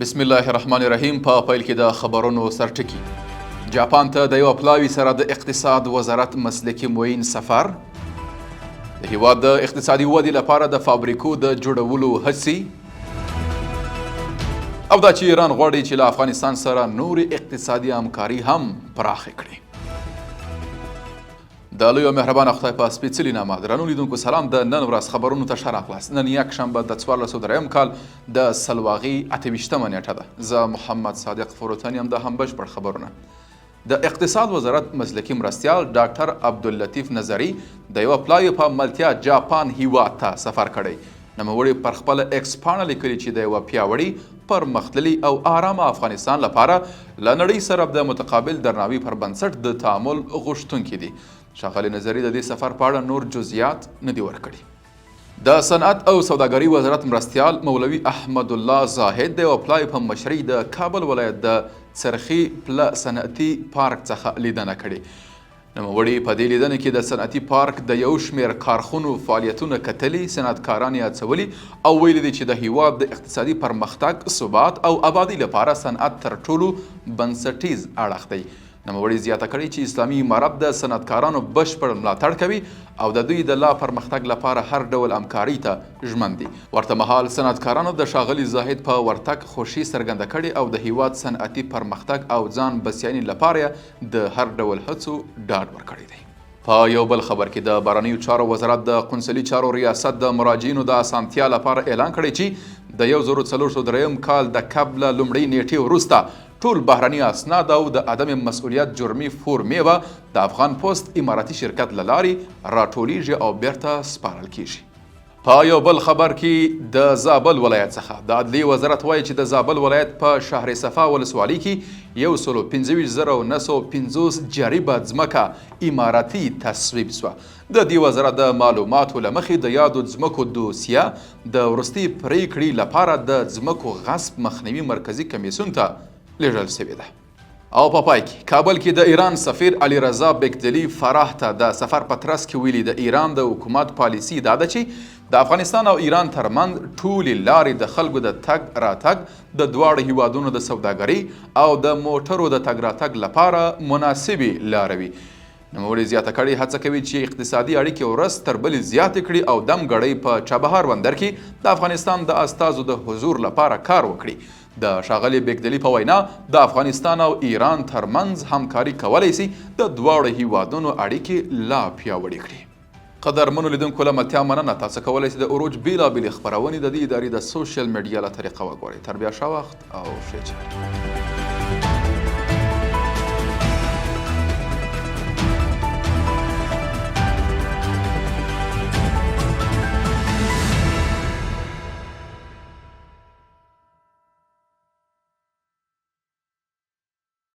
بسم الله الرحمن الرحیم. په پیل کې د خبرونو سرټکی. جاپان ته د یو پلاوي سره د اقتصاد وزارت مسلکي معین سفر. د هیواد د اقتصادي ودې لپاره د فابریکو د جوړولو هڅې. او دا چې ایران غواړي چې له افغانستان سره نور اقتصادي همکاري هم پراخه کړي. د لوی او مهربانه خدای په سپېڅلي نامه درنو لیدونکو سلام. د نن ورځ خبرونو ته ښه راغلاست. نن یکشنبه د 1403 کال د سلواغي 28مه نیټه ده. زه محمد صادق فروتن یم. د هم بشپړ خبرونه. د اقتصاد وزارت مسلکي مرستیال ډاکټر عبداللطیف نظري د یوه پلاوي په ملتیا جاپان هیواد ته سفر کړی. نوموړي پر خپله ایکس پاڼه لیکلي چې د یوه پیاوړي پرمختللي او آرامه افغانستان لپاره له نړۍ سره د متقابل درناوي پر بنسټ د تعامل غوښتونکي دي. ښاغلي نظري د دې سفر په اړه نور جزئیات نه دي ورکړي. د صنعت او سوداګرۍ وزارت مرستیال مولوي احمد الله زاهد د یوه پلاوي په مشرۍ د کابل ولایت د څرخي پله صنعتي پارک څخه لیدنه کړې. نوموړي په دې لیدنه کې د صنعتي پارک د یو شمېر کارخونو فعالیتونه کتلي، صنعتکاران یې هڅولي او ویلي دي چې د هیواد د اقتصادي پرمختګ، ثبات او آبادۍ لپاره صنعت تر ټولو بنسټیز اړخ دی. نوموړي زیاته کړې چې اسلامي امارت د صنعتکارانو بشپړ ملاتړ کوي او د دوی د لا پرمختګ لپاره هر ډول همکاري ته ژمن دي. ورته مهال صنعتکارانو د ښاغلي زاهد په ورتګ خوښي څرګنده کړې او د هیواد صنعتي پرمختګ او ځان بسیاینې لپاره د هر ډول هڅو ډاډ ورکړی دی. په یو بل خبر کې د بهرنیو چارو وزارت د قونسلي چارو ریاست د مراجعینو د اسانتیا لپاره اعلان کړی چې د 1403 کال د کب له لومړۍ نیټې وروسته ټول بهرني اسناد او د عدم مسؤلیت جرمي فورمې به د افغان پوسټ اماراتي شرکت له لارې راټولیږي او بیرته سپارل کیږي. په یو بل خبر کې د زابل ولایت څخه د عدلیې وزارت وایي چې د زابل ولایت په شهر صفا ولسوالۍ کې 125,950 جریبه ځمکه اماراتي تصویب شوه. د دې وزارت د معلوماتو له مخې د یادو ځمکو دوسیه د وروستي پریکړې لپاره د ځمکو غصب مخنیوي مرکزي کمیسیون ته لیږل شوې ده. او په پای کې کابل کې د ایران سفیر علی رضا بیکدلی فرح ته د سفر په ترڅ کې ویلي د ایران د حکومت پالیسي دا ده چې د افغانستان او ایران ترمنځ ټولې لارې د خلکو د تګ راتګ د دواړو هیوادونو د سوداګرۍ او د موټرو د تګ راتګ لپاره مناسبې لارې وي. نوموړي زیاته کړې هڅه کوي چې اقتصادي اړیکې ورځ تر بلې زیاتې کړي او دمګړۍ په چابهار بندر کې د افغانستان د استازو د حضور لپاره کار وکړي. د ښاغلي بیکدلي په وینا د افغانستان او ایران ترمنځ همکاري کولی سي د دواړو هیوادونو اړیکې لا پیاوړې کړي. قدرمنو لیدونکو له ملتیا مننه. تاسو کولی سئ د عروج بېلابېلې خپرونې د دې ادارې د سوشل میډیا له طریقه وګورئ. تر بیا ښه وخت او ښې چارې.